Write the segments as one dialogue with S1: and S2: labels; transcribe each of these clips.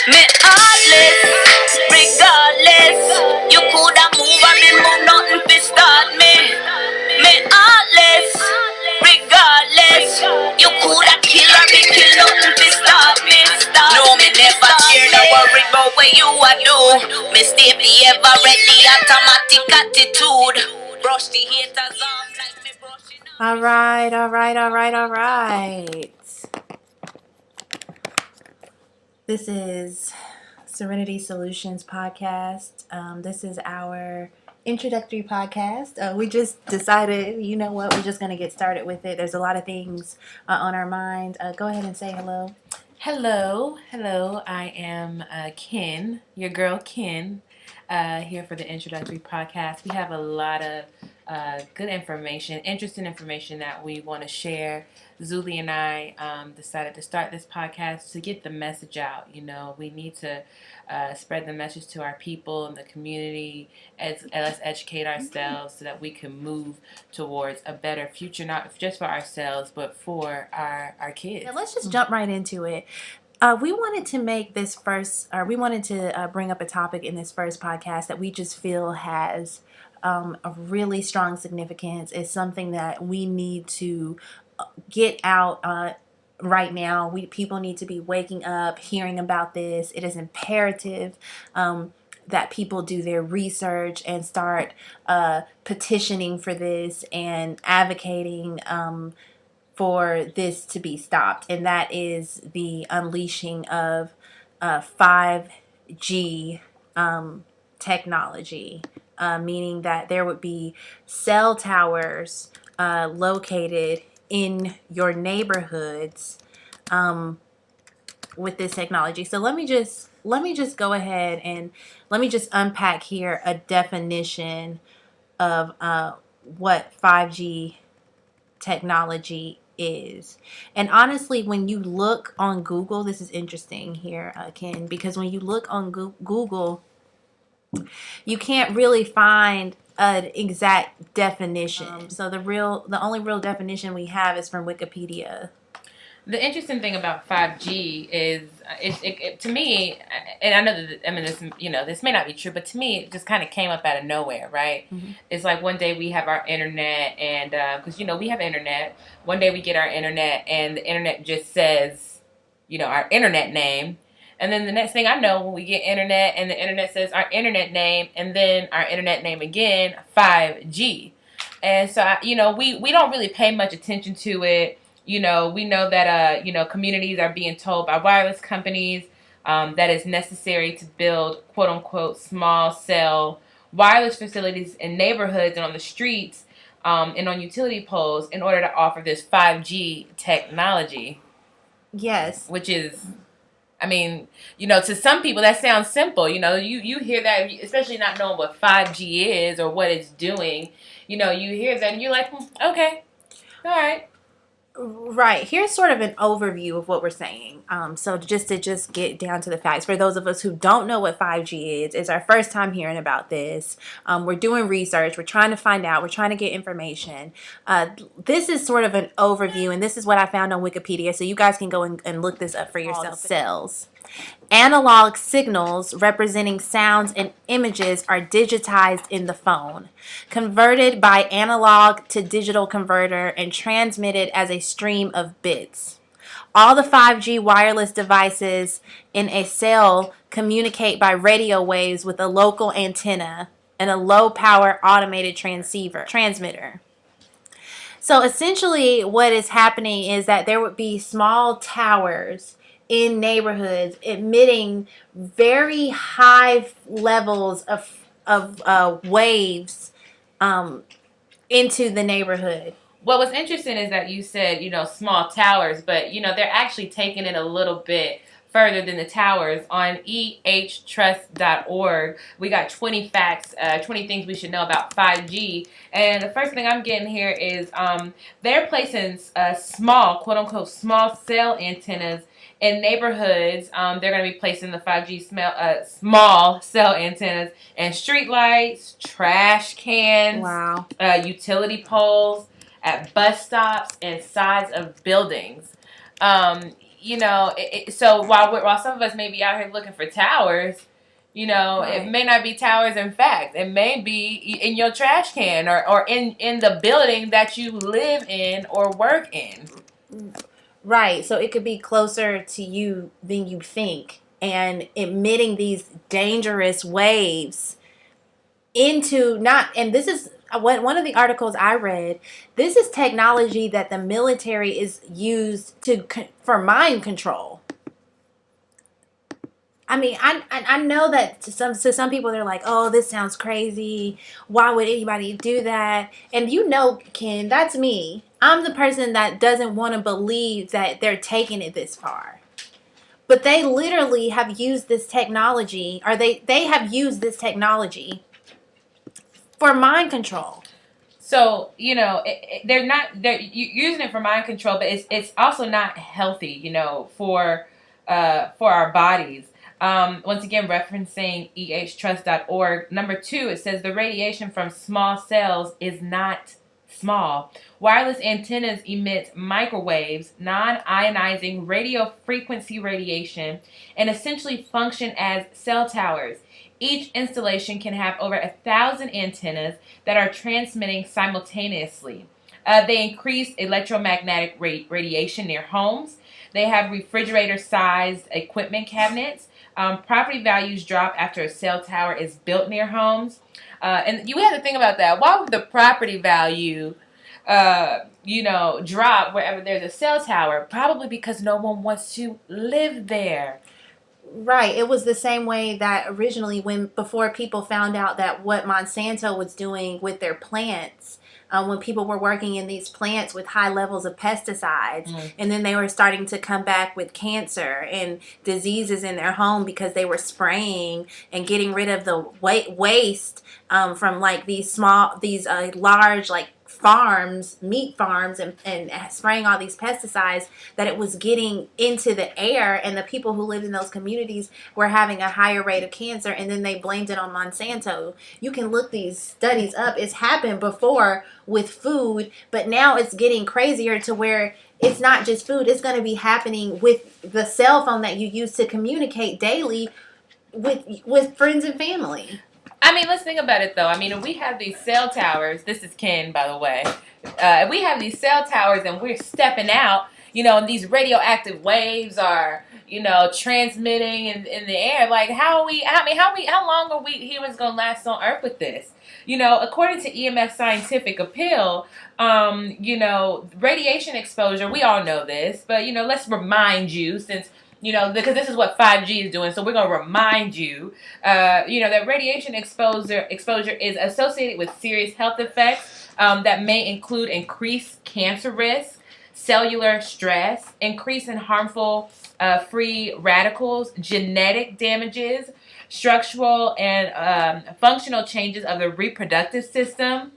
S1: Me heartless, regardless. You coulda move and me move, nothing fi start me. Me heartless, regardless. You coulda kill or be kill, nothing fi stop me. No, me never care, no worry about what you a do. Me stay be ever ready, automatic attitude. Brush the haters off like me brushing off.
S2: All right. This is Serenity Solutions podcast. This is our introductory podcast. We just decided, you know what, we're just going to get started with it. There's a lot of things on our mind. Go ahead and say hello.
S3: Hello. I am Ken, your girl Ken, here for the introductory podcast. We have a lot of good information, interesting information that we want to share. Zuli and I decided to start this podcast to get the message out. You know, we need to spread the message to our people and the community, and let's educate ourselves so that we can move towards a better future, not just for ourselves, but for our kids.
S2: Yeah, let's just jump right into it. We wanted to make this first, or we wanted to bring up a topic in this first podcast that we just feel has a really strong significance. It's something that we need to get out right now. People need to be waking up, hearing about this. It is imperative that people do their research and start petitioning for this and advocating for this to be stopped. And that is the unleashing of 5G technology, meaning that there would be cell towers located in your neighborhoods with this technology. So let me just go ahead and let me just unpack here a definition of what 5G technology is. And honestly, when you look on Google, this is interesting here, Ken, because when you look on Google, you can't really find an exact definition. So the only real definition we have is from Wikipedia.
S3: The interesting thing about 5G is, to me, and I know that, I mean, this may not be true, but to me, it just kind of came up out of nowhere, right? Mm-hmm. It's like one day we have our internet, and because we have internet. One day we get our internet, and the internet just says, our internet name, and then the next thing I know, when we get internet, and the internet says our internet name, and then our internet name again, 5G, and so we don't really pay much attention to it. We know that, communities are being told by wireless companies that it's necessary to build, quote unquote, small cell wireless facilities in neighborhoods and on the streets and on utility poles in order to offer this 5G technology.
S2: Yes.
S3: Which is, to some people that sounds simple. You hear that, especially not knowing what 5G is or what it's doing. You hear that and you're like, okay, all right.
S2: Right. Here's sort of an overview of what we're saying. So just to get down to the facts, for those of us who don't know what 5G is, it's our first time hearing about this. We're doing research. We're trying to find out. We're trying to get information. This is sort of an overview, and this is what I found on Wikipedia, so you guys can go and look this up for yourself. Cells. Analog signals representing sounds and images are digitized in the phone, converted by analog to digital converter, and transmitted as a stream of bits. All the 5G wireless devices in a cell communicate by radio waves with a local antenna and a low-power automated transmitter. So essentially what is happening is that there would be small towers in neighborhoods emitting very high levels of waves into the neighborhood.
S3: Well, what's interesting is that you said, small towers, but, they're actually taking it a little bit further than the towers. On ehtrust.org, we got 20 facts, 20 things we should know about 5G. And the first thing I'm getting here is they're placing small, quote unquote, small cell antennas in neighborhoods. They're going to be placing the 5G small cell antennas in street lights, trash cans, utility poles, at bus stops, and sides of buildings. so while some of us may be out here looking for towers,
S2: Right.
S3: it may not be towers in fact. It may be in your trash can or in the building that you live in or work in.
S2: Right. So it could be closer to you than you think and emitting these dangerous waves into not, and this is one of the articles I read. This is technology that the military is used for mind control. I mean, I know that to some people they're like, oh, this sounds crazy. Why would anybody do that? And Ken, that's me. I'm the person that doesn't want to believe that they're taking it this far. But they literally have used this technology, or they have used this technology for mind control.
S3: So they're using it for mind control, but it's also not healthy, for our bodies. Once again, referencing ehtrust.org. Number 2, it says the radiation from small cells is not small. Wireless antennas emit microwaves, non-ionizing radio frequency radiation, and essentially function as cell towers. Each installation can have over 1,000 antennas that are transmitting simultaneously. They increase electromagnetic radiation near homes. They have refrigerator-sized equipment cabinets. Property values drop after a cell tower is built near homes. And you have to think about that. Why would the property value, drop wherever there's a cell tower? Probably because no one wants to live there.
S2: Right. It was the same way that originally before people found out that what Monsanto was doing with their plants, when people were working in these plants with high levels of pesticides, and then they were starting to come back with cancer and diseases in their home because they were spraying and getting rid of the waste from like these large like meat farms, and spraying all these pesticides, that it was getting into the air, and the people who lived in those communities were having a higher rate of cancer, and then they blamed it on Monsanto. You can look these studies up. It's happened before with food, but now it's getting crazier to where it's not just food. It's going to be happening with the cell phone that you use to communicate daily with friends and family.
S3: I mean, let's think about it, though. I mean, if we have these cell towers, this is Ken, by the way. If we have these cell towers and we're stepping out, and these radioactive waves are, transmitting in the air, like, how long are we humans going to last on Earth with this? According to EMF Scientific Appeal, radiation exposure, we all know this, but, let's remind you, since because this is what 5G is doing, so we're going to remind you, that radiation exposure is associated with serious health effects that may include increased cancer risk, cellular stress, increase in harmful free radicals, genetic damages, structural and functional changes of the reproductive system,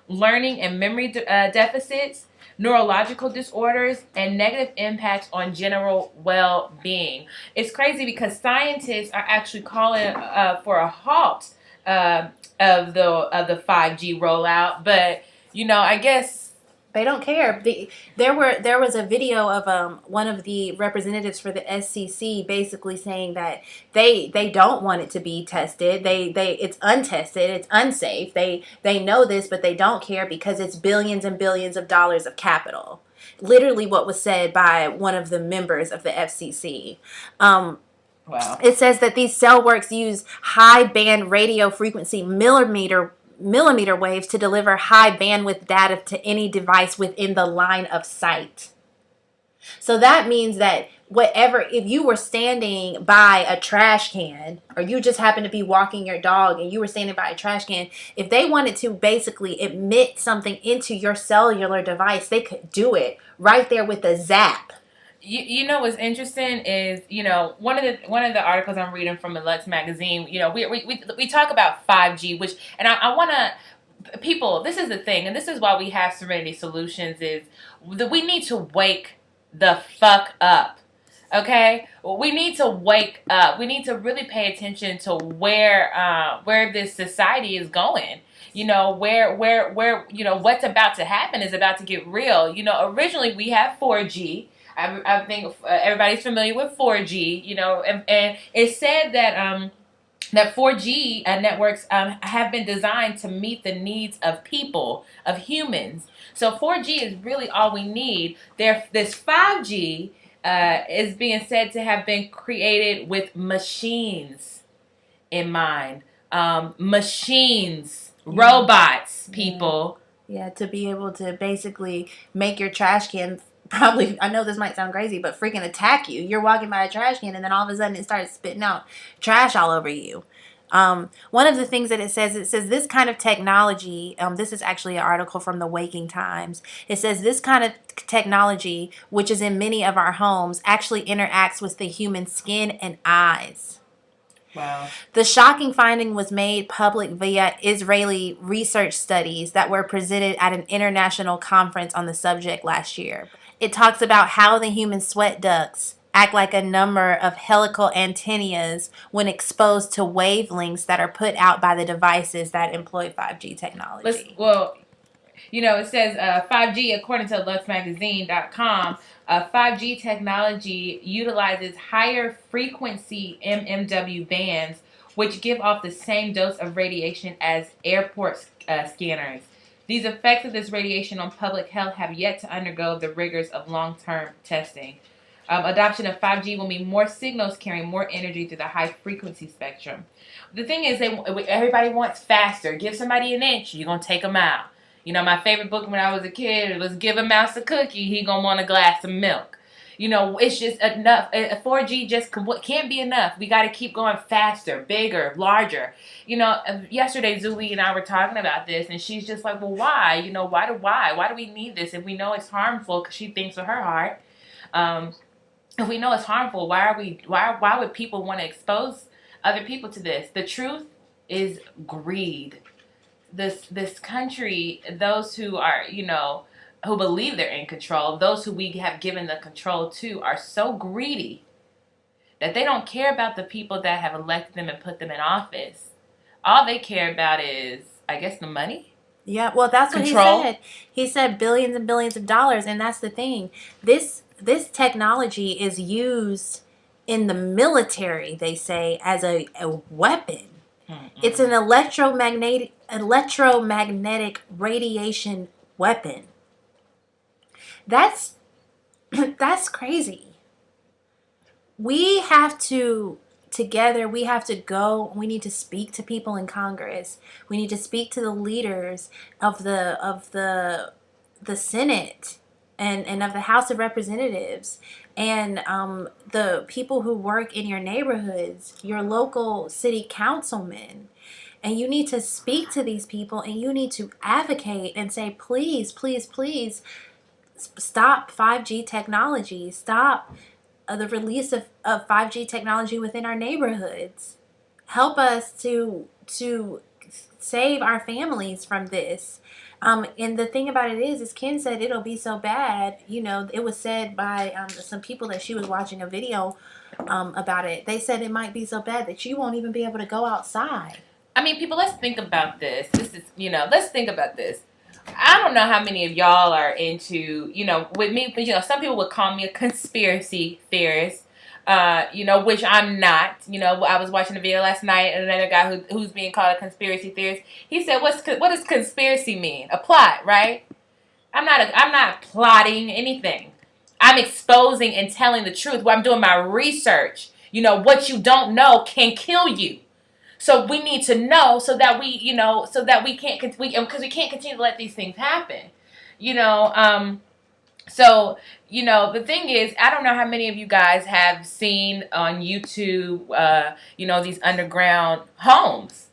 S3: learning and memory deficits, neurological disorders, and negative impacts on general well-being. It's crazy because scientists are actually calling for a halt of the 5G rollout, but I guess
S2: they don't care. There was a video of one of the representatives for the SCC basically saying that they don't want it to be tested. It's untested. It's unsafe. They know this, but they don't care because it's billions and billions of dollars of capital. Literally, what was said by one of the members of the FCC.
S3: Wow.
S2: It says that these cell works use high band radio frequency millimeter waves to deliver high bandwidth data to any device within the line of sight. So that means that if you were standing by a trash can, or you just happened to be walking your dog and you were standing by a trash can, if they wanted to basically emit something into your cellular device, they could do it right there with a zap.
S3: What's interesting is one of the articles I'm reading from Let's magazine. We talk about 5G, and I want to people. This is the thing, and this is why we have Serenity Solutions. Is that we need to wake the fuck up. Okay, we need to wake up. We need to really pay attention to where this society is going. Where what's about to happen is about to get real. Originally we had 4G. I think everybody's familiar with 4G, you know, and it said that that 4G networks have been designed to meet the needs of people, of humans. So 4G is really all we need. This 5G is being said to have been created with machines in mind. Machines, robots, people.
S2: Yeah, to be able to basically make your trash can probably, I know this might sound crazy, but freaking attack you. You're walking by a trash can and then all of a sudden it starts spitting out trash all over you. One of the things that it says this kind of technology, this is actually an article from the Waking Times. It says this kind of technology, which is in many of our homes, actually interacts with the human skin and eyes.
S3: Wow.
S2: The shocking finding was made public via Israeli research studies that were presented at an international conference on the subject last year. It talks about how the human sweat ducts act like a number of helical antennas when exposed to wavelengths that are put out by the devices that employ 5G technology.
S3: You know, it says 5G, according to LuxMagazine.com, 5G technology utilizes higher frequency mmWave bands, which give off the same dose of radiation as airport scanners. These effects of this radiation on public health have yet to undergo the rigors of long-term testing. Adoption of 5G will mean more signals carrying more energy through the high-frequency spectrum. The thing is, everybody wants faster. Give somebody an inch, you're going to take them out. You know, my favorite book when I was a kid was Give a Mouse a Cookie, he going to want a glass of milk. You know, it's just enough. 4G just can't be enough. We got to keep going faster, bigger, larger. You know, yesterday Zuli and I were talking about this, and she's just like, well, why? You know, why do we need this if we know it's harmful? Because she thinks with her heart. If we know it's harmful, why would people want to expose other people to this? The truth is greed. This country, those who are, you know, who believe they're in control, those who we have given the control to, are so greedy that they don't care about the people that have elected them and put them in office. All they care about is, I guess, the money.
S2: Yeah, well, that's
S3: Control.
S2: What he said. He said billions and billions of dollars, and that's the thing. This technology is used in the military, they say, as a weapon. Mm-mm. It's an electromagnetic radiation weapon. That's crazy. We have to go. We need to speak to people in Congress. We need to speak to the leaders of the Senate and of the House of Representatives, and the people who work in your neighborhoods, your local city councilmen. And you need to speak to these people, and you need to advocate and say, please, please, please, stop 5G technology. Stop the release of 5G technology within our neighborhoods. Help us to save our families from this. And the thing about it is Ken said it'll be so bad. You know, it was said by some people that she was watching a video about it. They said it might be so bad that you won't even be able to go outside.
S3: I mean, people, let's think about this. Let's think about this. I don't know how many of y'all are into, you know, with me, but, you know, some people would call me a conspiracy theorist, you know, which I'm not. You know, I was watching a video last night, and another guy who's being called a conspiracy theorist, he said, what does conspiracy mean? A plot, right? I'm not plotting anything. I'm exposing and telling the truth. Well, I'm doing my research. You know, what you don't know can kill you. So we need to know so that we can't because we can't continue to let these things happen. You know, so, you know, the thing is, I don't know how many of you guys have seen on YouTube, you know, these underground homes.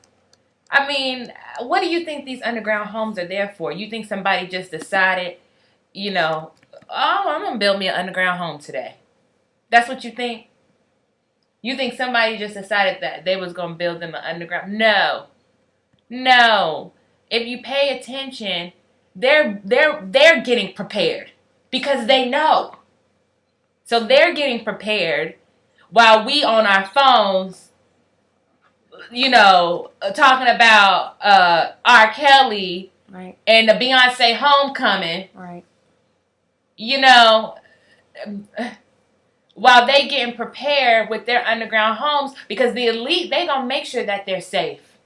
S3: I mean, what do you think these underground homes are there for? You think somebody just decided, you know, oh, I'm going to build me an underground home today. That's what you think? You think somebody just decided that they was going to build them an underground? No. If you pay attention, they're getting prepared because they know. So they're getting prepared while we on our phones, you know, talking about R. Kelly,
S2: right,
S3: and the Beyonce homecoming,
S2: right.
S3: You know, while they getting prepared with their underground homes, because the elite, they gonna make sure that they're safe.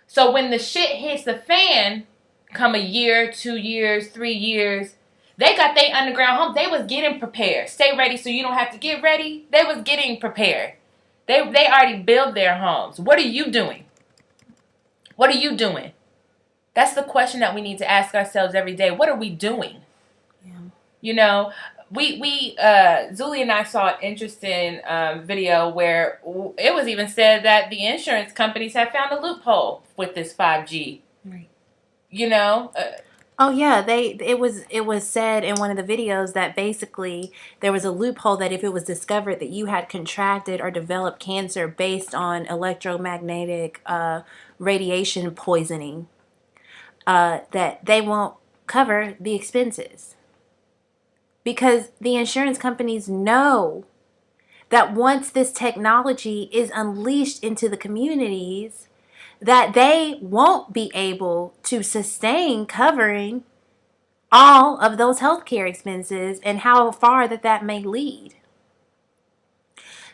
S3: So when the shit hits the fan, come a year, 2 years, 3 years, they got their underground home. They was getting prepared. Stay ready so you don't have to get ready. They was getting prepared. They already built their homes. What are you doing? What are you doing? That's the question that we need to ask ourselves every day. What are we doing?
S2: Yeah.
S3: You know, Zuli and I saw an interesting video where it was even said that the insurance companies have found a loophole with this 5G.
S2: Right.
S3: You know?
S2: Oh yeah, it was said in one of the videos that basically there was a loophole that if it was discovered that you had contracted or developed cancer based on electromagnetic radiation poisoning, that they won't cover the expenses. Because the insurance companies know that once this technology is unleashed into the communities, that they won't be able to sustain covering all of those healthcare expenses and how far that may lead.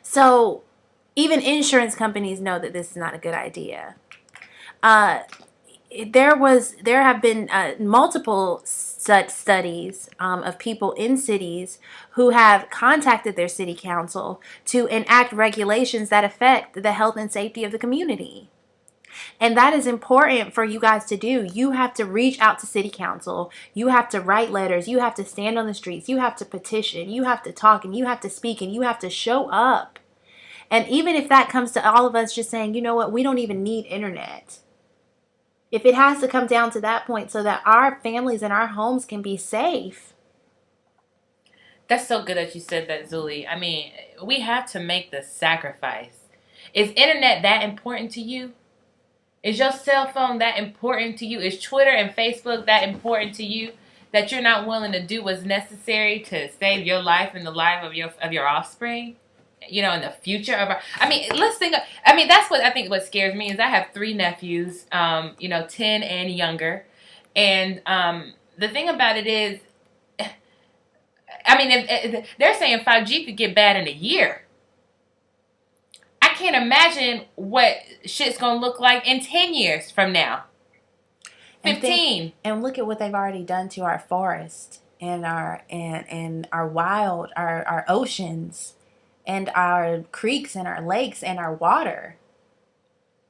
S2: So even insurance companies know that this is not a good idea. There have been multiple such studies of people in cities who have contacted their city council to enact regulations that affect the health and safety of the community. And that is important for you guys to do. You have to reach out to city council. You have to write letters. You have to stand on the streets. You have to petition. You have to talk, and you have to speak, and you have to show up. And even if that comes to all of us just saying, you know what, we don't even need internet. If it has to come down to that point so that our families and our homes can be safe.
S3: That's so good that you said that, Zuli. I mean, we have to make the sacrifice. Is internet that important to you? Is your cell phone that important to you? Is Twitter and Facebook that important to you that you're not willing to do what's necessary to save your life and the life of your offspring? You know, in the future of our, I mean, let's think. I mean, that's what I think. What scares me is I have 3 nephews, 10 and younger, and the thing about it is, I mean, if they're saying 5G could get bad in a year. I can't imagine what shit's gonna look like in 10 years from now. 15.
S2: And look at what they've already done to our forest and our wild, our oceans, and our creeks and our lakes and our water.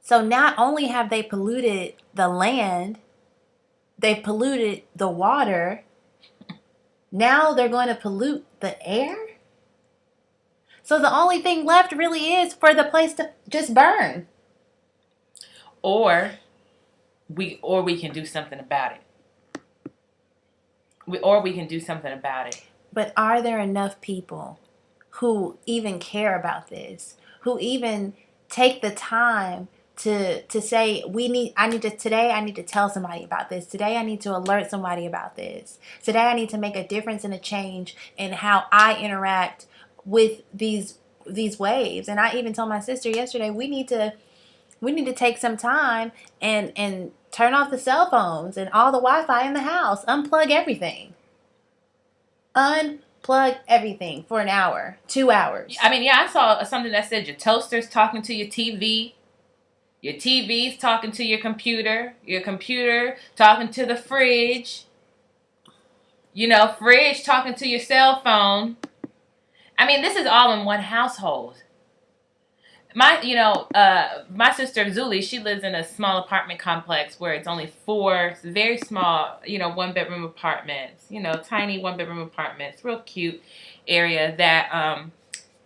S2: So not only have they polluted the land, they've polluted the water. Now they're going to pollute the air. So the only thing left really is for the place to just burn.
S3: Or we can do something about it. We can do something about it.
S2: But are there enough people who even care about this, who even take the time to say, I need to tell somebody about this. Today I need to alert somebody about this. Today I need to make a difference and a change in how I interact with these waves. And I even told my sister yesterday, we need to take some time and turn off the cell phones and all the Wi-Fi in the house. Unplug everything. Unplug everything for an hour, 2 hours.
S3: I mean, yeah, I saw something that said your toaster's talking to your TV. Your TV's talking to your computer talking to the fridge. Fridge talking to your cell phone. I mean, this is all in one household. My sister Zuli, she lives in a small apartment complex where it's only 4 very small, 1-bedroom apartments, tiny 1-bedroom apartments, real cute area that,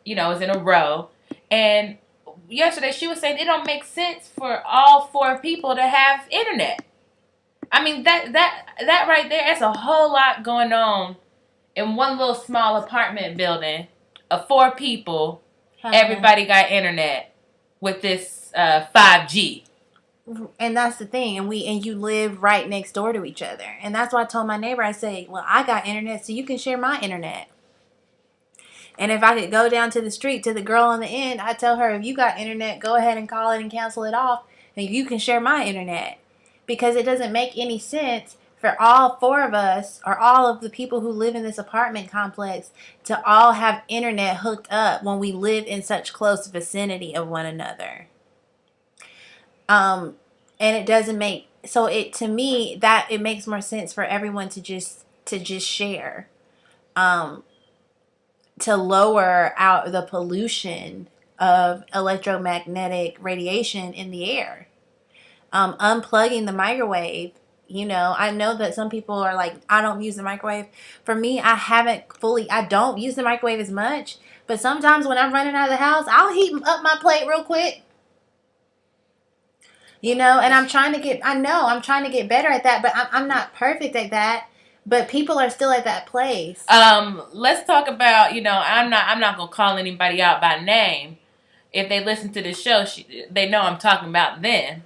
S3: is in a row. And yesterday she was saying it don't make sense for all 4 people to have internet. I mean, that right there, that's a whole lot going on in one little small apartment building of 4 people. Everybody got internet with this 5G.
S2: And that's the thing. And you live right next door to each other. And that's why I told my neighbor, I say, well, I got internet, so you can share my internet. And if I could go down to the street to the girl on the end, I tell her, if you got internet, go ahead and call it and cancel it off, and you can share my internet. Because it doesn't make any sense for all four of us, or all of the people who live in this apartment complex, to all have internet hooked up when we live in such close vicinity of one another. And it doesn't make, so it, to me, that it makes more sense for everyone to just share, to lower out the pollution of electromagnetic radiation in the air. Unplugging the microwave. I know that some people are like, I don't use the microwave. For me, I don't use the microwave as much. But sometimes when I'm running out of the house, I'll heat up my plate real quick. And I'm trying to get better at that, but I'm not perfect at that. But people are still at that place.
S3: Let's talk about, I'm not going to call anybody out by name. If they listen to this show, they know I'm talking about them.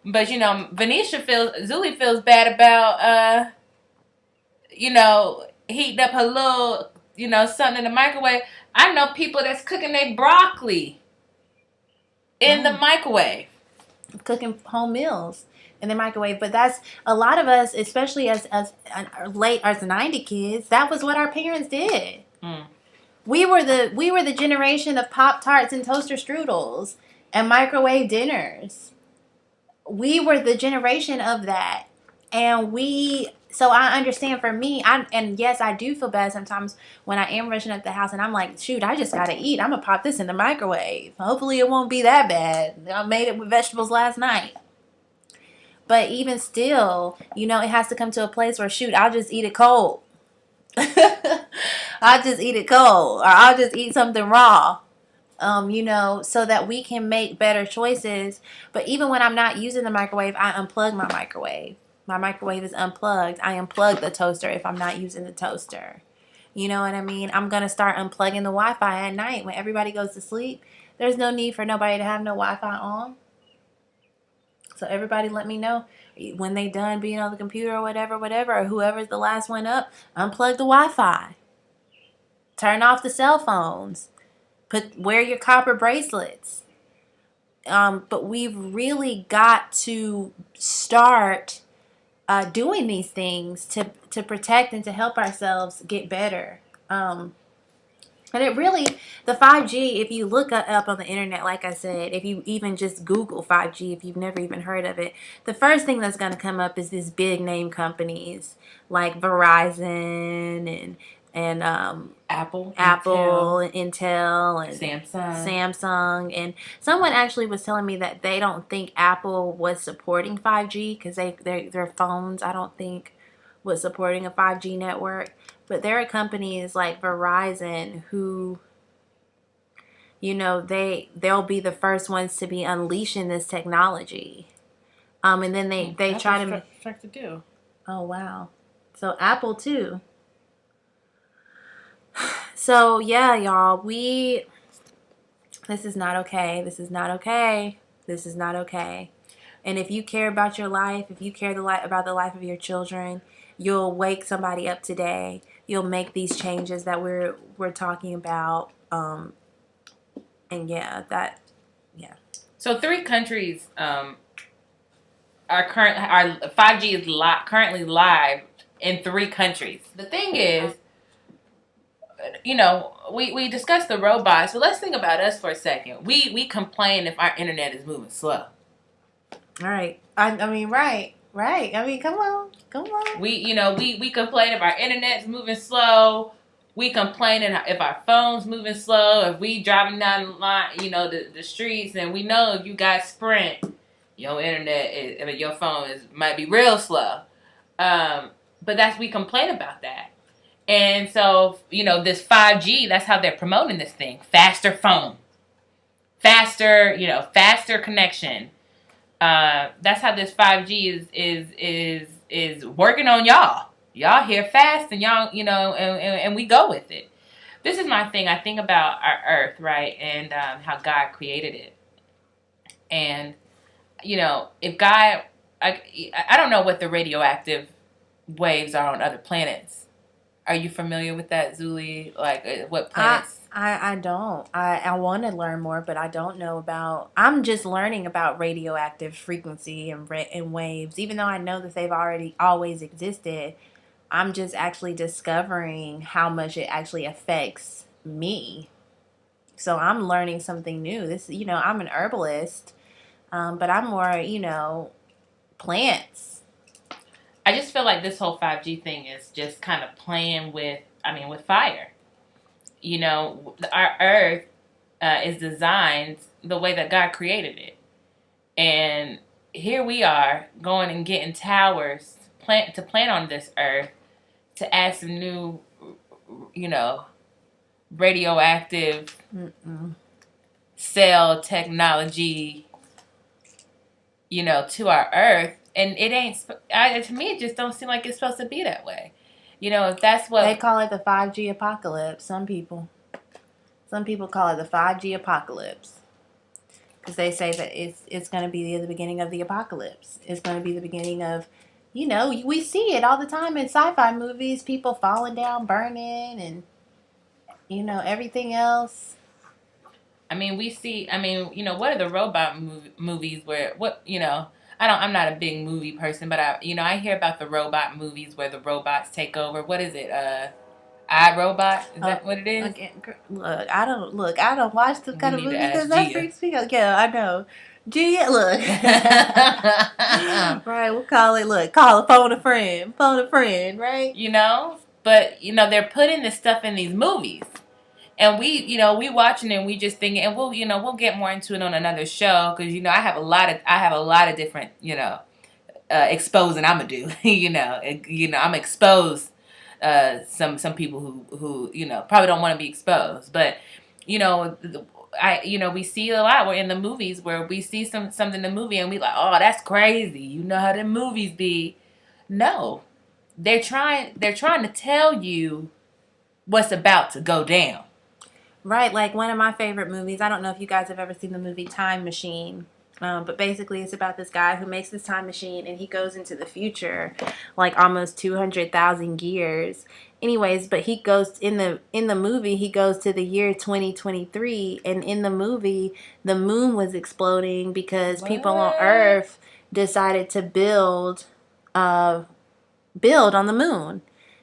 S3: But, Zuli feels bad about, heating up her little, something in the microwave. I know people that's cooking their broccoli in the microwave.
S2: Cooking home meals in the microwave. But that's a lot of us, especially as late as 90 kids, that was what our parents did. We were the generation of Pop-Tarts and toaster strudels and microwave dinners. We were the generation of that. And so I understand for me, and yes, I do feel bad sometimes when I am rushing up the house and I'm like, shoot, I just gotta eat. I'm gonna pop this in the microwave. Hopefully it won't be that bad. I made it with vegetables last night. But even still, it has to come to a place where, shoot, I'll just eat it cold. I'll just eat it cold. Or I'll just eat something raw. So that we can make better choices. But even when I'm not using the microwave, I unplug my microwave. My microwave is unplugged. I unplug the toaster if I'm not using the toaster. You know what I mean? I'm going to start unplugging the Wi-Fi at night when everybody goes to sleep. There's no need for nobody to have no Wi-Fi on. So everybody let me know when they done being on the computer or whatever, or whoever's the last one up, unplug the Wi-Fi. Turn off the cell phones. Wear your copper bracelets. But we've really got to start doing these things to protect and to help ourselves get better. And it really, the 5G, if you look up on the internet, like I said, if you even just Google 5G, if you've never even heard of it, the first thing that's going to come up is these big name companies like Verizon and Apple, Intel, and Samsung. And someone actually was telling me that they don't think Apple was supporting 5G because their phones, I don't think, was supporting a 5G network. But there are companies like Verizon who, they'll be the first ones to be unleashing this technology. And then they try to
S3: start to do.
S2: Oh wow! So Apple too. So yeah, y'all, this is not okay. This is not okay. This is not okay. And if you care about your life, if you care about the life of your children, you'll wake somebody up today. You'll make these changes that we're talking about. And yeah.
S3: So 3 countries are 5G is currently live in 3 countries. The thing is, we discussed the robots, but let's think about us for a second. We complain if our internet is moving slow.
S2: All right. I mean, right. I mean, come on.
S3: We complain if our internet's moving slow. We complain if our phone's moving slow. If we driving down the line, the streets, and we know if you got Sprint, your your phone might be real slow. But we complain about that. And so, this 5G, that's how they're promoting this thing. Faster phone. Faster connection. That's how this 5G is working on y'all. Y'all here fast and y'all, and we go with it. This is my thing. I think about our earth, right? And how God created it. And, if God, I don't know what the radioactive waves are on other planets. Are you familiar with that, Zuli? Like, what planets?
S2: I don't. I want to learn more, but I don't know about. I'm just learning about radioactive frequency and waves. Even though I know that they've already always existed, I'm just actually discovering how much it actually affects me. So I'm learning something new. I'm an herbalist, but I'm more, plants.
S3: I just feel like this whole 5G thing is just kind of playing with, with fire. Our Earth is designed the way that God created it. And here we are going and getting towers to plant on this Earth to add some new, radioactive cell technology, to our Earth. And it ain't, to me, it just don't seem like it's supposed to be that way. If that's what...
S2: They call it the 5G apocalypse, some people. Some people call it the 5G apocalypse. Because they say that it's going to be the beginning of the apocalypse. It's going to be the beginning of, we see it all the time in sci-fi movies. People falling down, burning, and, everything else.
S3: We see, what are the robot movies where, I'm not a big movie person, but I hear about the robot movies where the robots take over. What is it? iRobot? Is that what it is?
S2: Okay, I don't watch the kind of movies that freaks me out. Yeah, I know. Gia, look. Right, we'll call a phone a friend, right?
S3: But they're putting this stuff in these movies. And we watching it and we just thinking, and we'll get more into it on another show because I have a lot of different exposing I'm gonna do. I'm expose some people who probably don't want to be exposed, but we see a lot. We're in the movies where we see something in the movie and we like, oh, that's crazy. You know how the movies be? No, they're trying to tell you what's about to go down.
S2: Right, like one of my favorite movies. I don't know if you guys have ever seen the movie Time Machine, but basically it's about this guy who makes this time machine and he goes into the future, like almost 200,000 years. Anyways, but he goes in the movie. He goes to the year 2023, and in the movie, the moon was exploding because people on Earth decided to build on the moon,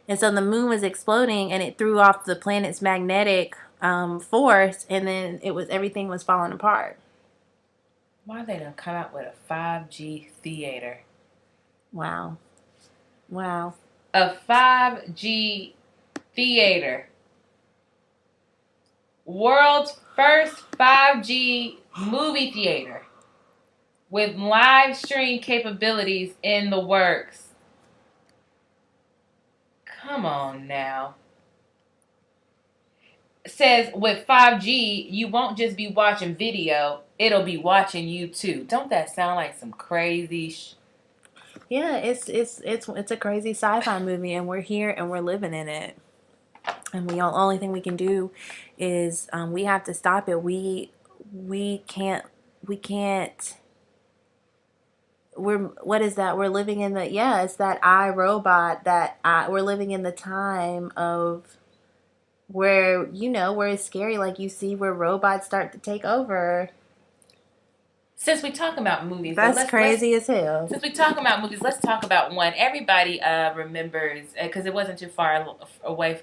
S2: and so the moon was exploding, and it threw off the planet's magnetic force, and then everything was falling apart.
S3: Why they done come out with a 5G theater?
S2: Wow.
S3: A 5G theater. World's first 5G movie theater with live stream capabilities in the works. Come on now. Says with 5G, you won't just be watching video, it'll be watching you too. Don't that sound like some crazy
S2: Yeah, it's a crazy sci-fi movie, and we're here and we're living in it. And the only thing we can do is we have to stop it. We can't. What is that? We're living in it's that iRobot we're living in the time of where it's scary, like you see where robots start to take over.
S3: Since we talk about movies,
S2: that's crazy as hell.
S3: Since we talk about movies, let's talk about one everybody remembers because it wasn't too far away.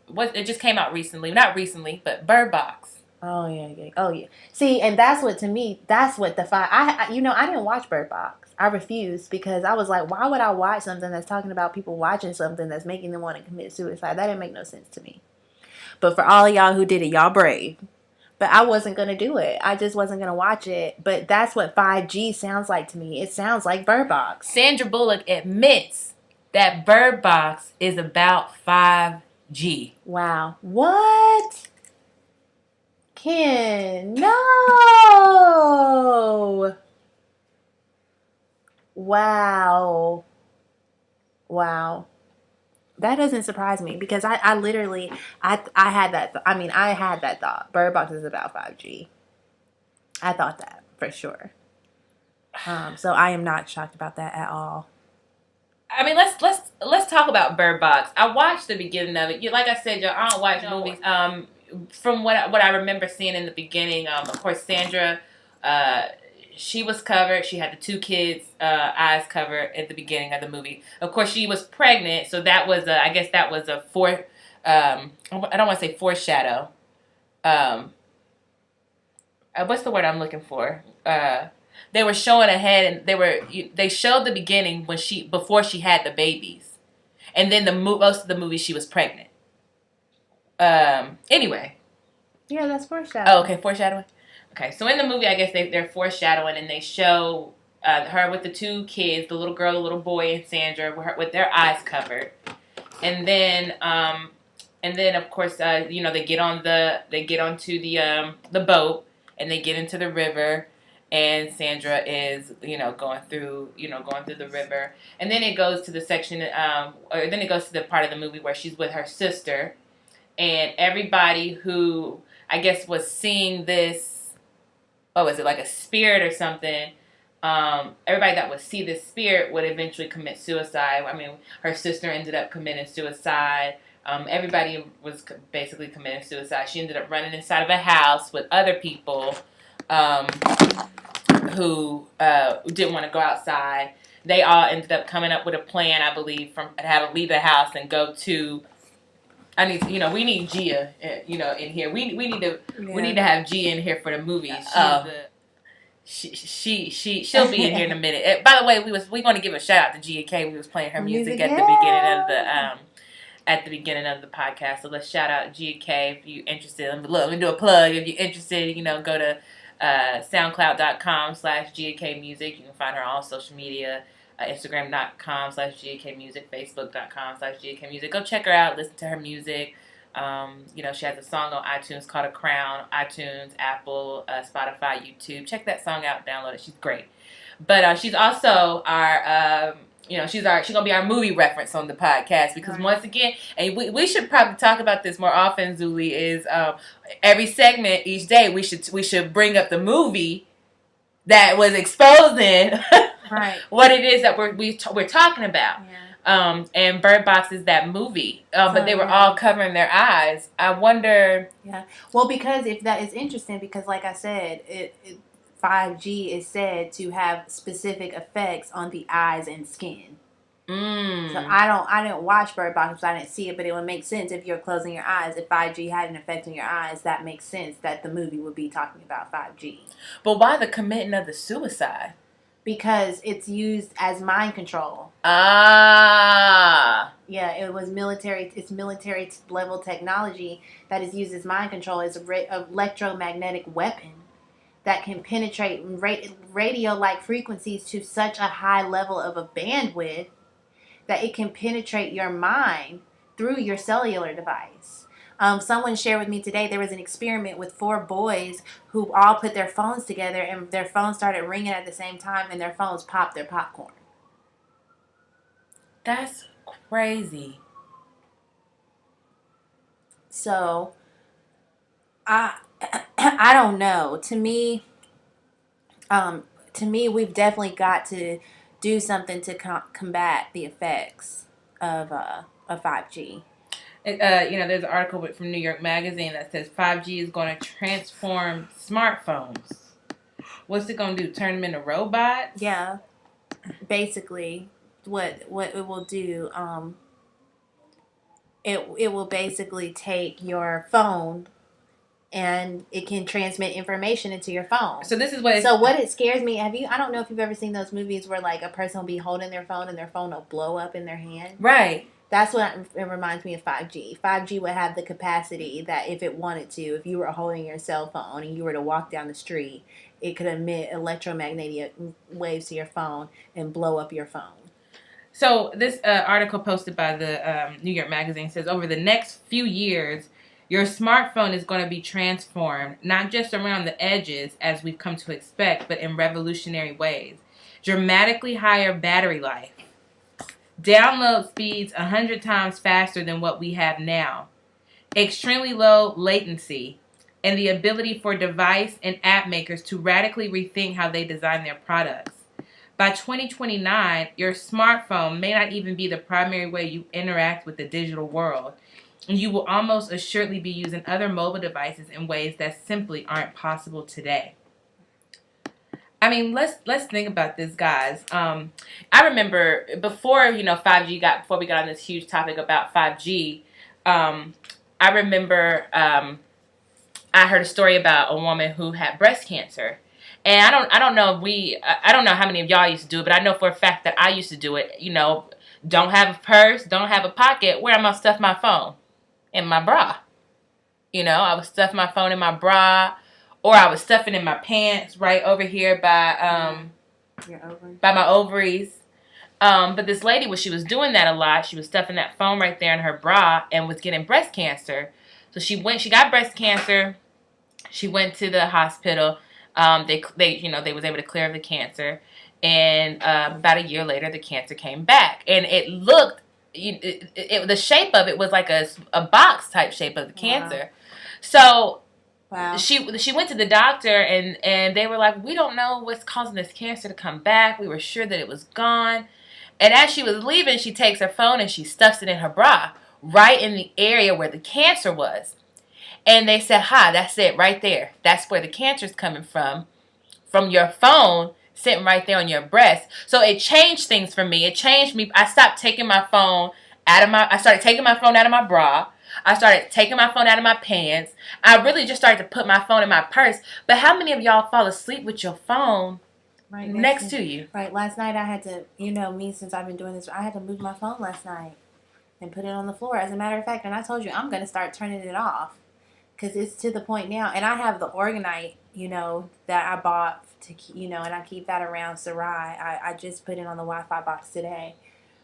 S3: It just came out recently, not recently, but Bird Box.
S2: Oh yeah. See, and that's what the five. I didn't watch Bird Box. I refused because I was like, why would I watch something that's talking about people watching something that's making them want to commit suicide? That didn't make no sense to me. But for all of y'all who did it, y'all brave. But I wasn't going to do it. I just wasn't going to watch it. But that's what 5G sounds like to me. It sounds like Bird Box.
S3: Sandra Bullock admits that Bird Box is about 5G.
S2: Wow. What? Ken, no. Wow. That doesn't surprise me because I literally had that. I had that thought. Bird Box is about 5G. I thought that for sure. So I am not shocked about that at all.
S3: Let's talk about Bird Box. I watched the beginning of it. Like I said, y'all, I don't watch movies. from what I remember seeing in the beginning, of course, Sandra, she was covered. She had the two kids' eyes covered at the beginning of the movie. Of course, she was pregnant, so that was I guess that was a I don't want to say foreshadow. What's the word I'm looking for? They were showing ahead, and they showed the beginning before she had the babies, and then most of the movie she was pregnant. Anyway.
S2: Yeah, that's foreshadowing.
S3: Oh, okay, foreshadowing. Okay, so in the movie, I guess they're foreshadowing, and they show her with the two kids, the little girl, the little boy, and Sandra with their eyes covered, and then of course, they get onto the boat, and they get into the river, and Sandra is going through the river, and then it goes to the section, or then it goes to the part of the movie where she's with her sister, and everybody who I guess was seeing this. Oh, is it like a spirit or something? Everybody that would see this spirit would eventually commit suicide. I mean, her sister ended up committing suicide. Everybody was basically committing suicide. She ended up running inside of a house with other people who didn't want to go outside. They all ended up coming up with a plan, I believe, from how to leave the house and go to. We need Gia, in here. We need to have Gia in here for the movie. She'll be in here in a minute. By the way, we want to give a shout out to Gia K. We was playing her music at the beginning of the podcast. So let's shout out Gia K if you're interested. Let me do a plug. If you're interested, go to soundcloud.com/GAKmusic. You can find her on all social media. Instagram.com/GAKmusic, Facebook.com/GAKmusic. Go check her out, listen to her music. She has a song on iTunes called A Crown, iTunes, Apple, Spotify, YouTube. Check that song out, download it. She's great. But she's also our, she's gonna be our movie reference on the podcast because once again, and we should probably talk about this more often, Zuli, is every segment each day we should bring up the movie that was exposing what it is that we're talking about. Yeah. And Bird Box is that movie. But they were all covering their eyes. I wonder.
S2: Yeah. Well, because if that is interesting, because like I said, 5G is said to have specific effects on the eyes and skin. So I didn't watch Bird Box because I didn't see it, but it would make sense if you're closing your eyes. If 5G had an effect on your eyes, that makes sense that the movie would be talking about 5G.
S3: But why the committing of the suicide?
S2: Because it's used as mind control.
S3: Ah.
S2: Yeah, it was military. It's military level technology that is used as mind control. It's an electromagnetic weapon that can penetrate radio-like frequencies to such a high level of a bandwidth that it can penetrate your mind through your cellular device. Someone shared with me today there was an experiment with 4 boys who all put their phones together and their phones started ringing at the same time and their phones popped their popcorn.
S3: That's crazy.
S2: So, I don't know. To me, we've definitely got to do something to combat the effects of 5G.
S3: There's an article from New York Magazine that says 5G is going to transform smartphones. What's it going to do? Turn them into robots?
S2: Yeah. Basically, what it will do, it will basically take your phone and it can transmit information into your phone.
S3: So this is what.
S2: What it scares me. I don't know if you've ever seen those movies where like a person will be holding their phone and their phone will blow up in their hand.
S3: Right.
S2: That's what it reminds me of 5G. 5G would have the capacity that if it wanted to, if you were holding your cell phone and you were to walk down the street, it could emit electromagnetic waves to your phone and blow up your phone.
S3: So this article posted by the New York Magazine says over the next few years, your smartphone is going to be transformed, not just around the edges as we've come to expect, but in revolutionary ways. Dramatically higher battery life. Download speeds 100 times faster than what we have now. Extremely low latency. And the ability for device and app makers to radically rethink how they design their products. By 2029, your smartphone may not even be the primary way you interact with the digital world. you will almost assuredly be using other mobile devices in ways that simply aren't possible today. I mean, let's think about this, guys. I remember before 5G before we got on this huge topic about 5G. I remember I heard a story about a woman who had breast cancer, and I don't know if I don't know how many of y'all used to do it, but I know for a fact that I used to do it. Don't have a purse, don't have a pocket. Where am I stuff my phone? In my bra. I would stuff my phone in my bra. Or I was stuffing in my pants right over here by my ovaries. But this lady, when she was doing that a lot, she was stuffing that phone right there in her bra and was getting breast cancer. So she got breast cancer. She went to the hospital. They was able to clear the cancer, and about a year later, the cancer came back, and it looked, the shape of it was like a box type shape of the cancer. So. Wow. She went to the doctor and they were like, we don't know what's causing this cancer to come back. We were sure that it was gone. And as she was leaving, she takes her phone and she stuffs it in her bra, right in the area where the cancer was. And they said, that's it right there. That's where the cancer's coming from your phone sitting right there on your breast. So it changed things for me. It changed me. I started taking my phone out of my bra. I started taking my phone out of my pants. I really just started to put my phone in my purse. But how many of y'all fall asleep with your phone right next to you?
S2: Right. Last night I had to, me, since I've been doing this, I had to move my phone last night and put it on the floor. As a matter of fact, and I told you, I'm going to start turning it off because it's to the point now. And I have the Orgonite, that I bought to, and I keep that around Sarai. I just put it on the Wi-Fi box today.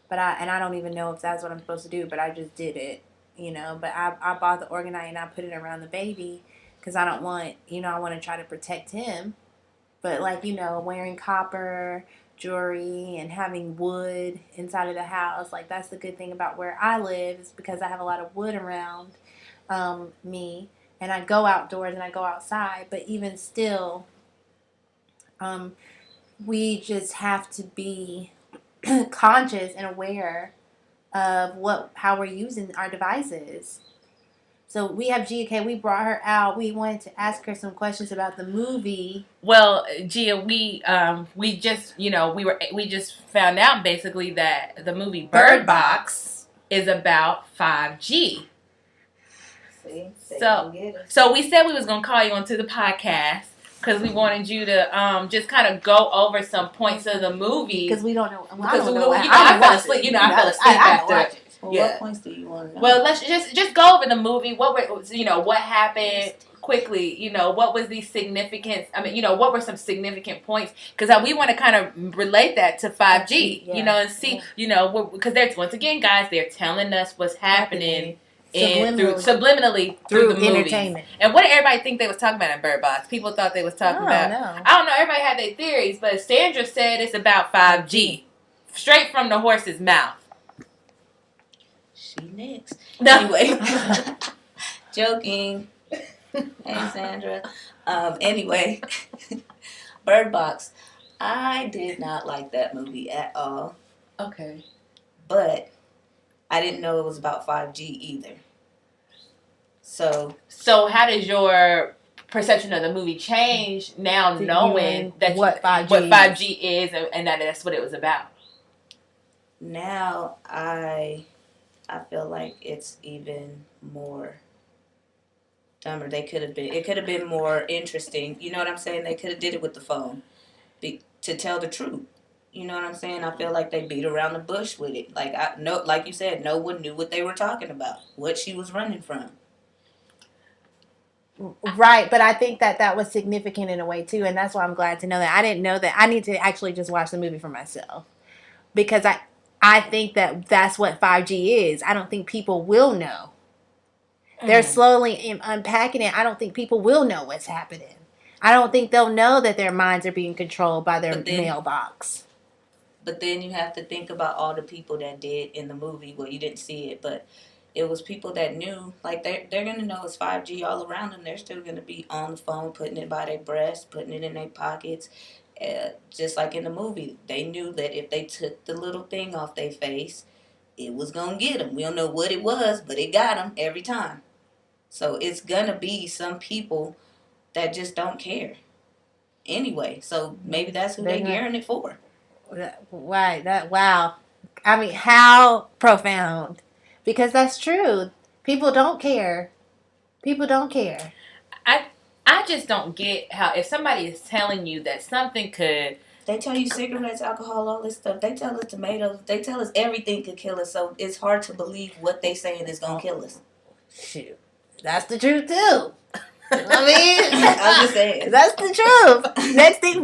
S2: But I don't even know if that's what I'm supposed to do, but I just did it. But I bought the Orgonite and I put it around the baby because I don't want, I want to try to protect him. But wearing copper jewelry and having wood inside of the house, that's the good thing about where I live is because I have a lot of wood around me, and I go outdoors and I go outside. But even still, we just have to be conscious and aware of how we're using our devices. So we have Gia. We brought her out. We wanted to ask her some questions about the movie.
S3: Well, Gia, we just we just found out basically that the movie Bird Box is about 5G. So we said we was gonna call you onto the podcast because we wanted you to just kind of go over some points of the movie.
S2: Because we don't know.
S3: I fell asleep. I fell asleep after.
S4: Well, what points do you want to know?
S3: Well, let's just go over the movie. What happened quickly? What was the significance? I mean, what were some significant points? Because we want to kind of relate that to 5G. And see, because once again, guys, they're telling us what's happening. Subliminally through the
S2: entertainment.
S3: Movies. And what did everybody think they was talking about in Bird Box? People thought they was talking about. I don't know. Everybody had their theories, but Sandra said it's about 5G, straight from the horse's mouth.
S4: She next.
S3: No.
S4: Anyway, joking. Hey, Sandra. Anyway, Bird Box. I did not like that movie at all.
S3: Okay.
S4: But I didn't know it was about 5G either. So
S3: how does your perception of the movie change now, knowing that
S2: what
S3: 5G is and that that's what it was about?
S4: Now I feel like it's even more dumber. It could have been more interesting. You know what I'm saying? They could have did it with the phone to tell the truth. You know what I'm saying? I feel like they beat around the bush with it. Like you said, no one knew what they were talking about, what she was running from.
S2: Right, but I think that was significant in a way too, and that's why I'm glad to know that. I didn't know that. I need to actually just watch the movie for myself because I think that's what 5G is. I don't think people will know. They're slowly unpacking it. I don't think people will know what's happening. I don't think they'll know that their minds are being controlled by their mailbox.
S4: But then you have to think about all the people that did in the movie. Well, you didn't see it, but it was people that knew. Like, they're going to know it's 5G all around them. They're still going to be on the phone, putting it by their breast, putting it in their pockets. Just like in the movie, they knew that if they took the little thing off their face, it was gonna get him. We don't know what it was, but it got him every time. So it's gonna be some people that just don't care anyway. So maybe that's who they're gearing it for.
S2: Right. Wow. I mean, how profound. Because that's true. People don't care. People don't care.
S3: I just don't get how if somebody is telling you that something could.
S4: They tell you cigarettes, alcohol, all this stuff. They tell us tomatoes. They tell us everything could kill us. So it's hard to believe what they saying is gonna kill us.
S2: Shoot, that's the truth too. I mean,
S4: I'm just saying.
S2: That's the truth.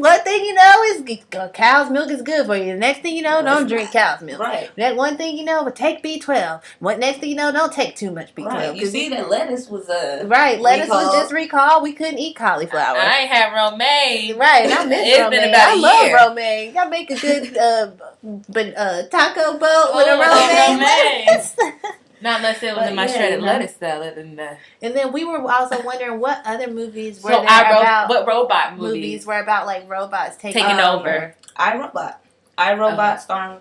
S2: One thing you know is cow's milk is good for you. The next thing you know, don't drink cow's milk.
S4: Right.
S2: That one thing you know, take B12. What next thing you know, don't take too much B12.
S4: Right. You see that lettuce was
S2: lettuce was just recalled. We couldn't eat cauliflower.
S3: I ain't had romaine.
S2: Right, and I miss
S3: It's
S2: romaine.
S3: been about a year.
S2: I love romaine. Y'all make a good taco boat with a romaine.
S3: Not unless it was in my shredded lettuce salad.
S2: And then we were also wondering what other movies were
S3: what robot
S2: movies were about, like robots taking
S3: over.
S4: iRobot starring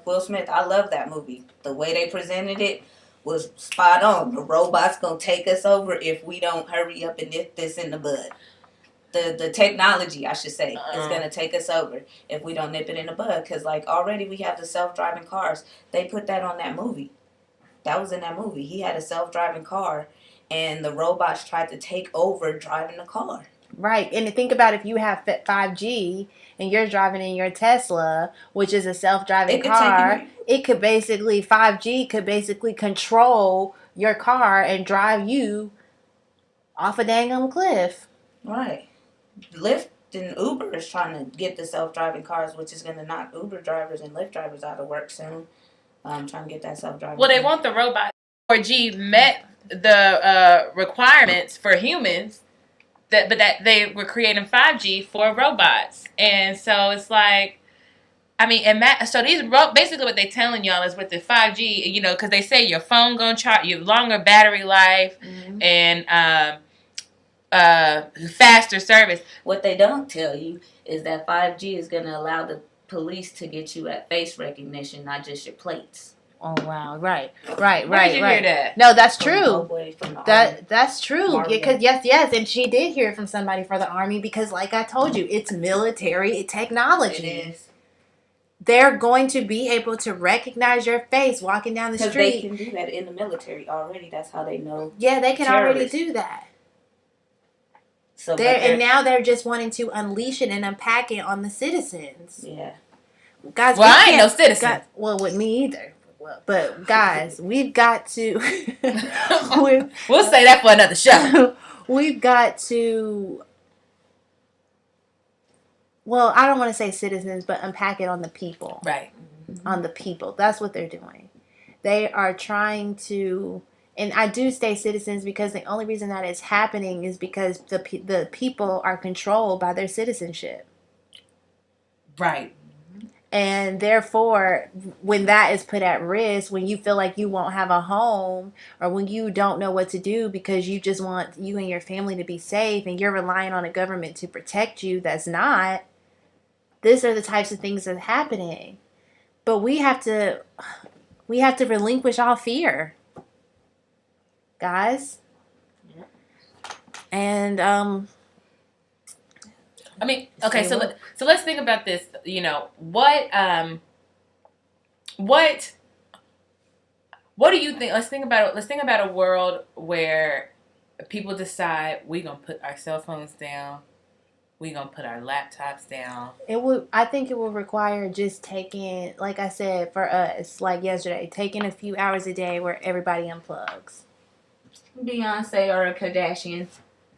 S4: Will Smith. I love that movie. The way they presented it was spot on. The robot's gonna take us over if we don't hurry up and nip this in the bud. The technology, I should say, is gonna take us over if we don't nip it in the bud. Because like already we have the self-driving cars. They put that on that movie. That was in that movie. He had a self-driving car, and the robots tried to take over driving the car.
S2: Right. And think about if you have 5G and you're driving in your Tesla, which is a self-driving car, 5G could basically control your car and drive you off a dang cliff.
S4: Right. Lyft and Uber is trying to get the self-driving cars, which is going to knock Uber drivers and Lyft drivers out of work soon. Trying to get that self-driving.
S3: Well, they want the robot. 4G met the requirements for humans, but they were creating 5G for robots, and so it's like, I mean, so these basically what they're telling y'all is with the 5G, you know, because they say your phone gonna charge you longer battery life and faster service.
S4: What they don't tell you is that 5G is going to allow the police to get you at face recognition, not just your plates.
S2: Oh wow! Right.
S3: Where did you hear that?
S2: No, that's true. That's true.
S4: Marvin.
S2: Because yes, and she did hear it from somebody for the Army because, like I told you, it's military technology.
S4: It is.
S2: They're going to be able to recognize your face walking down the street.
S4: Because they can do that in the military already. That's how they know.
S2: Yeah, they can
S4: terrorists.
S2: already do that.
S4: So
S2: and now they're just wanting to unleash it and unpack it on the citizens.
S4: Yeah.
S2: Guys,
S3: well, I ain't no citizen.
S2: Well, with me either. But guys, we've got to.
S3: We'll say that for another show.
S2: We've got to. Well, I don't want to say citizens, but unpack it on the people.
S3: Right.
S2: On the people. That's what they're doing. They are trying to. And I do say citizens because the only reason that is happening is because the people are controlled by their citizenship.
S3: Right.
S2: And therefore, when that is put at risk, when you feel like you won't have a home or when you don't know what to do because you just want you and your family to be safe and you're relying on a government to protect you that's not, these are the types of things that are happening. But we have to relinquish all fear. Guys. And
S3: I mean, okay, so let's think about this. You know, what do you think? Let's think about a world where people decide we're gonna put our cell phones down, we're gonna put our laptops down.
S2: I think it will require just taking, like I said, for us, like yesterday, taking a few hours a day where everybody unplugs.
S4: Beyonce or a Kardashian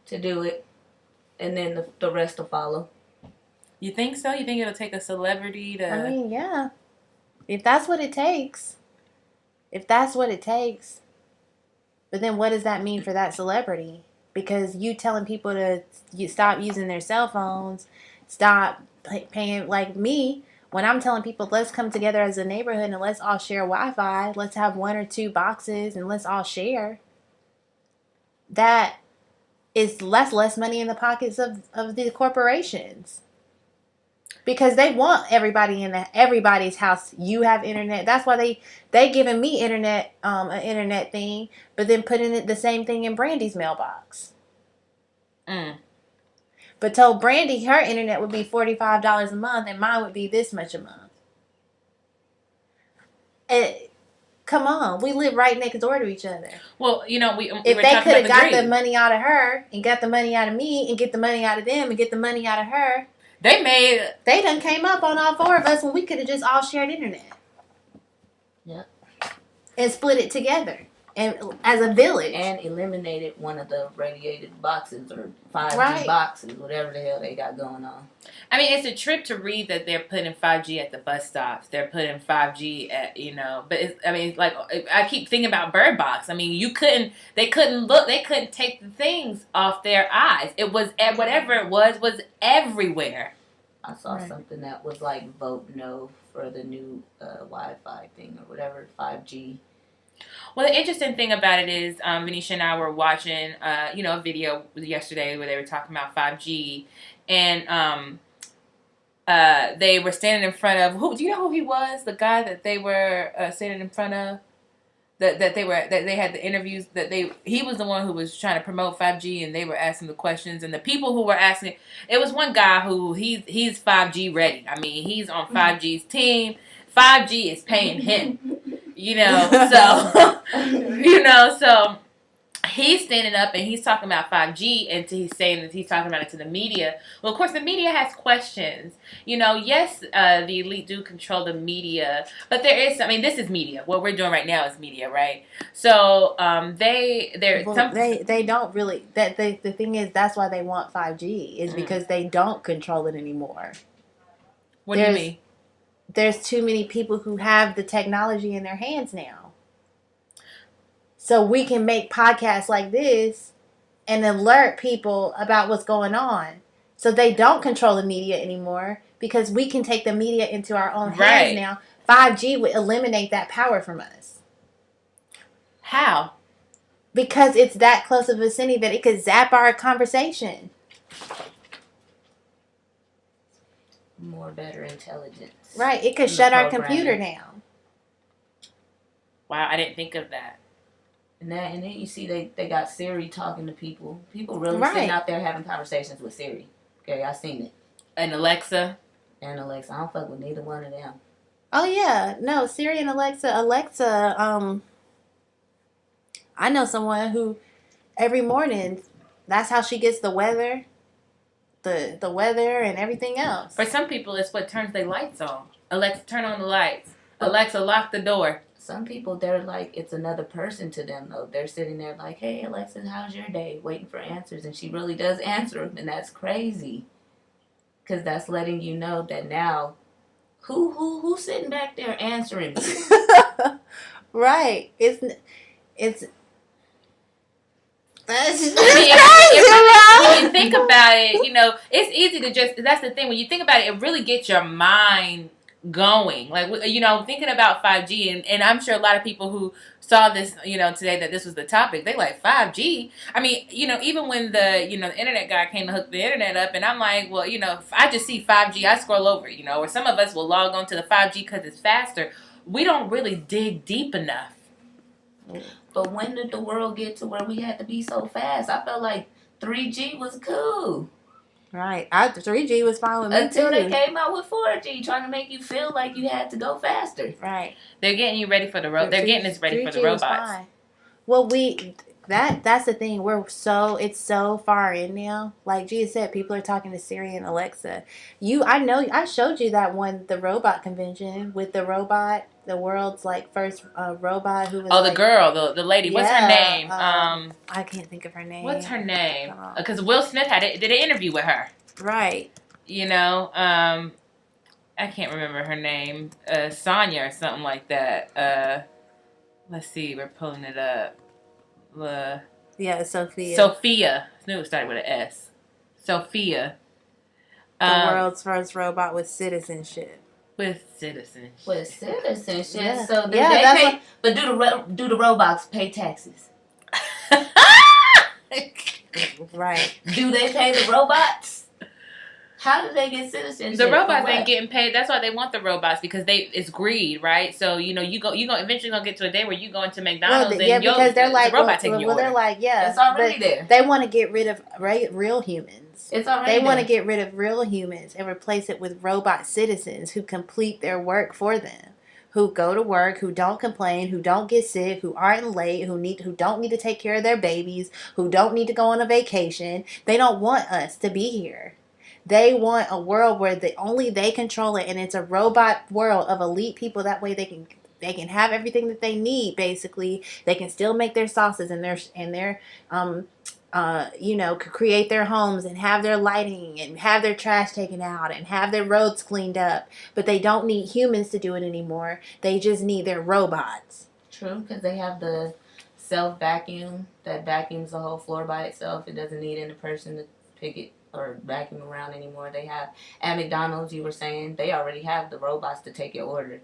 S4: to do it, and then the rest will follow.
S3: You think so? You think it'll take a celebrity to?
S2: I mean, yeah. If that's what it takes. But then what does that mean for that celebrity? Because you telling people to stop using their cell phones, stop paying, like me, when I'm telling people, let's come together as a neighborhood and let's all share Wi-Fi, let's have 1 or 2 boxes and let's all share. That is less money in the pockets of the corporations. because they want everybody's house. You have internet. That's why they giving me internet, an internet thing, but then putting it the same thing in Brandy's mailbox. But told Brandy her internet would be $45 a month and mine would be this much a month. And come on, we live right next door to each other.
S3: Well, you know, we
S2: if
S3: were
S2: they
S3: talking
S2: could have
S3: about
S2: got the money out of her and got the money out of me and get the money out of them and get the money out of her, they done came up on all four of us when we could have just all shared internet.
S4: Yep.
S2: And split it together. And as a village.
S4: And eliminated one of the radiated boxes or 5G
S2: Right.
S4: boxes, whatever the hell they got going on.
S3: I mean, it's a trip to read that they're putting 5G at the bus stops. They're putting 5G at, you know, but it's, I mean, it's like, I keep thinking about Bird Box. I mean, they couldn't take the things off their eyes. It was, whatever it was everywhere.
S4: I saw
S2: Right.
S4: something that was like vote no for the new Wi-Fi thing or whatever, 5G.
S3: Well, the interesting thing about it is, Venetia and I were watching, a video yesterday where they were talking about 5G, and they were standing in front of who? Do you know who he was? The guy that they were standing in front of, that they had the interviews he was the one who was trying to promote 5G, and they were asking the questions, and the people who were asking, it was one guy who he's 5G ready. I mean, he's on 5G's team. 5G is paying him. You know, so he's standing up and he's talking about 5G, and he's saying that he's talking about it to the media. Well, of course, the media has questions. You know, yes, the elite do control the media, but there is, I mean, this is media. What we're doing right now is media, right? So they
S2: don't really. The thing is, that's why they want 5G is because they don't control it anymore.
S3: What do you mean?
S2: There's too many people who have the technology in their hands now. So we can make podcasts like this and alert people about what's going on. So they don't control the media anymore because we can take the media into our own hands now. 5G would eliminate that power from us.
S3: How?
S2: Because it's that close of a vicinity that it could zap our conversation.
S4: More better intelligence.
S2: Right. It could shut our computer down.
S3: Wow, I didn't think of that.
S4: And then you see they got Siri talking to people. People really sitting out there having conversations with Siri. Okay, I seen it.
S3: And Alexa.
S4: I don't fuck with neither one of them.
S2: Oh yeah. No, Siri and Alexa, I know someone who every morning that's how she gets the weather. The weather and everything else.
S3: For some people, it's what turns their lights on. Alexa, turn on the lights. Alexa, lock the door.
S4: Some people, they're like, it's another person to them, though. They're sitting there like, hey, Alexa, how's your day? Waiting for answers. And she really does answer them, and that's crazy. Because that's letting you know that now, who's sitting back there answering me?
S2: Right. It's that's just
S3: when you think about it, you know, it's easy to just, that's the thing, when you think about it, it really gets your mind going. Like, you know, thinking about 5G, and I'm sure a lot of people who saw this, you know, today that this was the topic, they like, 5G? I mean, you know, even when the internet guy came to hook the internet up, and I'm like, well, you know, if I just see 5G, I scroll over, you know, or some of us will log on to the 5G because it's faster. We don't really dig deep enough.
S4: But when did the world get to where we had to be so fast? I felt like 3G was cool.
S2: Right. 3G was fine with me
S4: Until
S2: too.
S4: they came out with 4G, trying to make you feel like you had to go faster.
S2: Right.
S3: They're getting you ready for the they're getting us ready for the robots.
S2: Well, that's the thing. It's so far in now. Like Gia said, people are talking to Siri and Alexa. I showed you that one, the robot convention with the robot, the world's like first robot who was.
S3: Oh, the girl, the lady. What's her name?
S2: I can't think of her name.
S3: What's her name? Because Will Smith did an interview with her.
S2: Right.
S3: You know, I can't remember her name. Sonya or something like that. Let's see, we're pulling it up.
S2: Yeah, Sophia.
S3: Sophia. I knew it started with an S. Sophia.
S2: The world's first robot with citizenship.
S3: With citizenship.
S4: Yeah. So do they pay? But do the robots pay taxes?
S2: Right.
S4: Do they pay the robots? How do they get citizenship?
S3: The robots ain't getting paid. That's why they want the robots, because it's greed, right? So you eventually gonna get to a day where you go into McDonald's
S2: because they're like,
S3: the robot taking your order.
S2: They're like, yeah,
S4: it's already there.
S2: They want to get rid of real humans.
S4: It's already
S2: They want to get rid of real humans and replace it with robot citizens who complete their work for them, who go to work, who don't complain, who don't get sick, who aren't late, who don't need to take care of their babies, who don't need to go on a vacation. They don't want us to be here. They want a world where only they control it, and it's a robot world of elite people. That way they can have everything that they need. Basically, they can still make their sauces and their could create their homes and have their lighting and have their trash taken out and have their roads cleaned up. But they don't need humans to do it anymore. They just need their robots.
S4: True, because they have the self vacuum that vacuums the whole floor by itself. It doesn't need any person to pick it or vacuum around anymore. They have at McDonald's, you were saying, they already have the robots to take your order.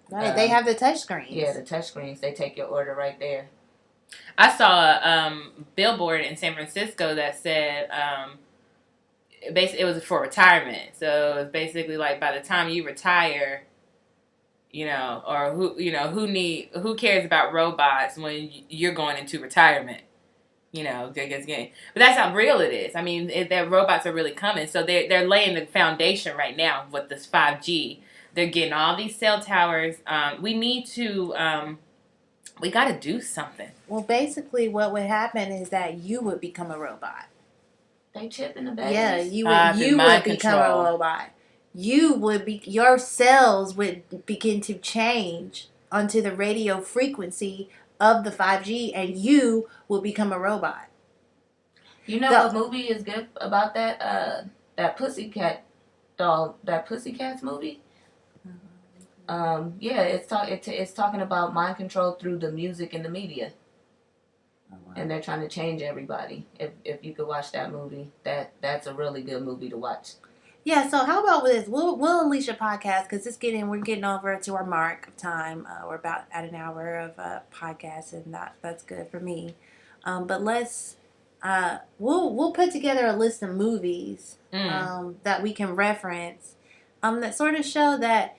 S2: Right, they have the touch screens.
S4: Yeah, the touch screens. They take your order right there.
S3: I saw a billboard in San Francisco that said basically it was for retirement. So it was basically like, by the time you retire, or who cares about robots when you're going into retirement? But that's how real it is. I mean, that robots are really coming. So they're laying the foundation right now with this 5G. They're getting all these cell towers. We need to, we got to do something.
S2: Well, basically what would happen is that you would become a robot.
S4: They chip in the babies.
S2: Yeah, you would become a robot. Your cells would begin to change onto the radio frequency of the 5G, and you will become a robot.
S4: What movie is good about that? That Pussycat doll, that Pussycats movie. It's talking about mind control through the music and the media. Oh, wow. And they're trying to change everybody. If you could watch that movie, that's a really good movie to watch.
S2: Yeah, so how about with this? We'll unleash a podcast because we're getting over to our mark of time. We're about at an hour of podcast, and that's good for me. But let's we'll put together a list of movies that we can reference that sort of show that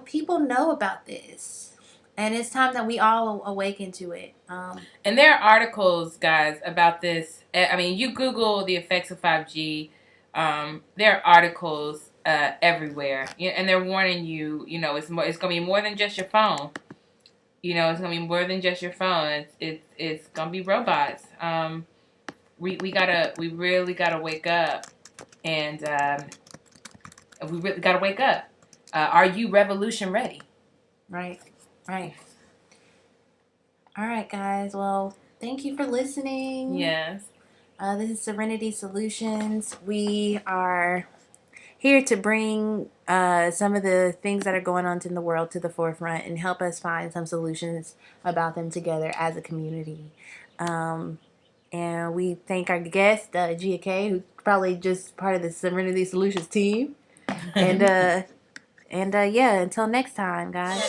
S2: people know about this, and it's time that we all awaken to it.
S3: And there are articles, guys, about this. I mean, you Google the effects of 5G. There are articles everywhere, and they're warning you. It's going to be more than just your phone. It's going to be more than just your phone. It's going to be robots. We really gotta wake up, and we really gotta wake up. Are you revolution ready?
S2: Right. All right, guys. Well, thank you for listening.
S3: Yes.
S2: This is Serenity Solutions. We are here to bring some of the things that are going on in the world to the forefront and help us find some solutions about them together as a community. And we thank our guest, Gia K, who's probably just part of the Serenity Solutions team. And until next time, guys.